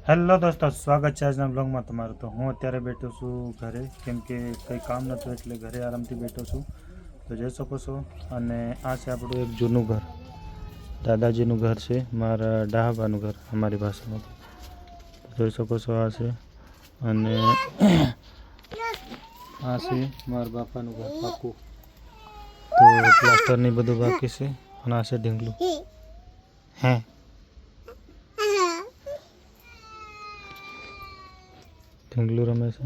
Hello દોસ્તો, સ્વાગત છે આજના બ્લોગમાં તમારું। તો હું અત્યારે બેઠો છું ઘરે, કેમ કે કંઈ કામ નહોતું એટલે ઘરે આરામથી બેઠો છું। તો જોઈ શકો છો, અને આ છે આપણું એક જૂનું ઘર, દાદાજીનું ઘર છે, મારા ડાહાબાનું ઘર અમારી ભાષામાં। જોઈ શકો છો આ છે, અને આ છે મારા બાપાનું ઘર પાકું। તો પ્લાસ્ટરની બધું બાકી છે, અને આ છે ઢીંગલું હે ઢીંગલું રમે છે।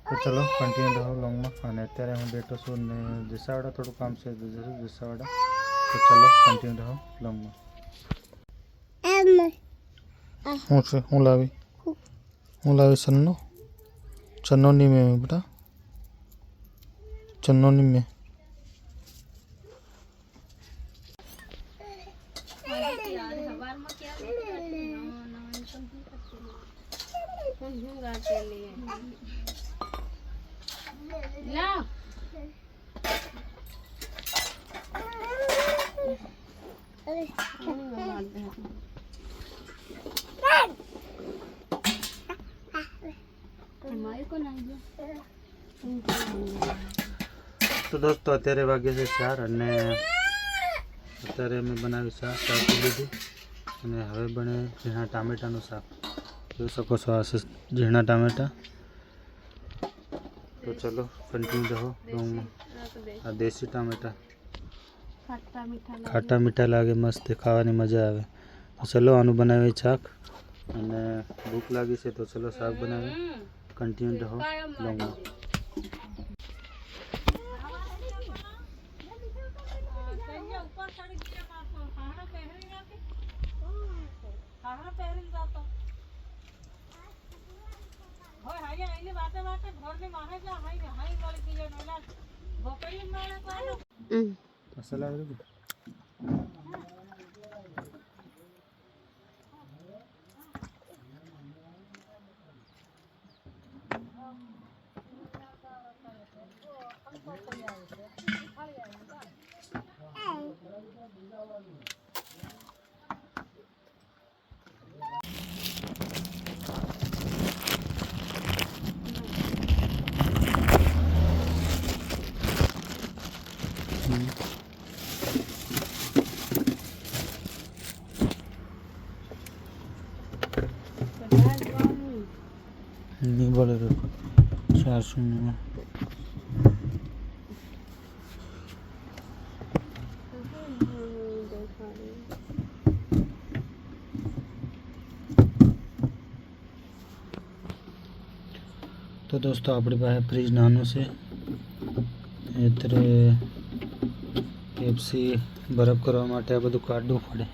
તો ચલો કન્ટિન્યુ રહો લોંગમાં। અને અત્યારે હું બેઠો છું ને જસાવાડા થોડું કામ છે તો જશું જસાવાડા। તો ચલો કન્ટિન્યુ રહો લોંગમાં। શું છે? હું લાવી સન્નો ચન્નો ની મેં બેટા ચન્નો ની મેં તો દોસ્તો અત્યારે વાગે છે 4 અને અત્યારે અમે બનાવી શાક આપી લીધી અને હવે બને ઝીણા ટામેટાનું શાક। જોઈ શકો છો આ છે ઝીણા ટામેટા। તો ચલો કન્ટિન્યુ રહો લોંગમાં। આ દેશી ટામેટા ખાટા મીઠા લાગે, મસ્ત ખાવાની મજા આવે। તો ચલો આનું બનાવીએ શાક, અને ભૂખ લાગી છે તો ચલો શાક બનાવીએ। કન્ટિન્યુ રહો લોંગમાં। મસાલા नहीं बोले तो 400 में तो दोस्तों अपनी पास फ्रीज नानु से पेप्सी बरफ करवा माटे आ बधुं काढवुं पड़े।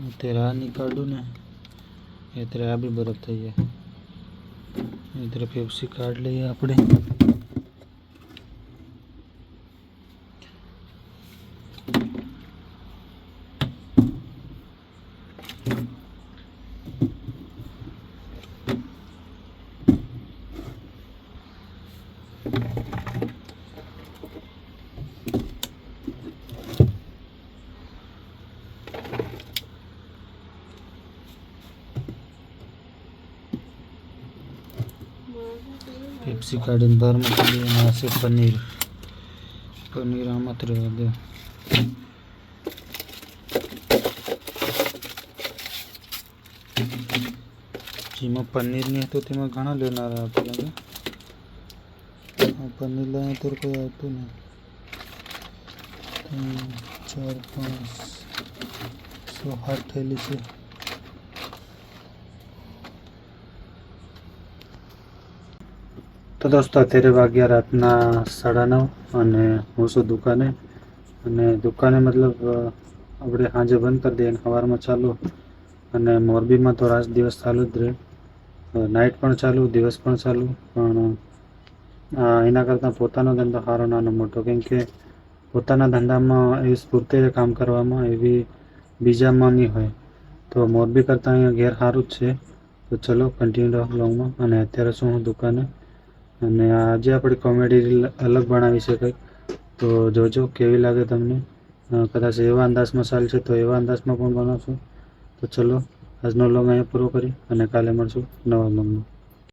અત્યારે આ નહીં કાઢું ને અત્યારે આ બી બરફ થઈ જાય। અત્યારે પેપ્સી કાઢ લઈએ આપણે। पेप्सी काढ़ीने बहार मूकी दઈએ અને આ છે પનીર આમાં જ રહેવા દે। જેમાં પનીર નહીં હતું તેમાં ઘણા લેનારા હતા લાગે। પનીર લાવે તો કોઈ આવતું નહીં। 4 5 6 થેલી છે। તો દોસ્તો અત્યારે વાગ્યા રાતના 9:30 અને હું છું દુકાને। અને દુકાને મતલબ આપણે સાંજે બંધ કરી દઈએ અને સવારમાં ચાલુ। અને મોરબીમાં તો રાત દિવસ ચાલુ જ રહે, નાઇટ પણ ચાલુ દિવસ પણ ચાલુ। પણ એના કરતાં પોતાનો ધંધો સારો નાનો મોટો, કેમ કે પોતાના ધંધામાં એવી સ્ફૂર્તિ કામ કરવામાં એવી બીજામાં નહીં હોય। તો મોરબી કરતાં અહીંયા ઘેર સારું જ છે। તો ચલો કન્ટિન્યુ રહો લોંગમાં। અને અત્યારે શું હું દુકાને, અને આજે આપણે કોમેડી રીલ અલગ બનાવી છે કંઈક, તો જોજો કેવી લાગે તમને। કદાચ એવા અંદાજમાં ચાલશે તો એવા અંદાજમાં પણ બનાવશું। તો ચલો આજનો લોંગ અહીંયા પૂરો કરી અને કાલે મળશું નવા લોંગમાં.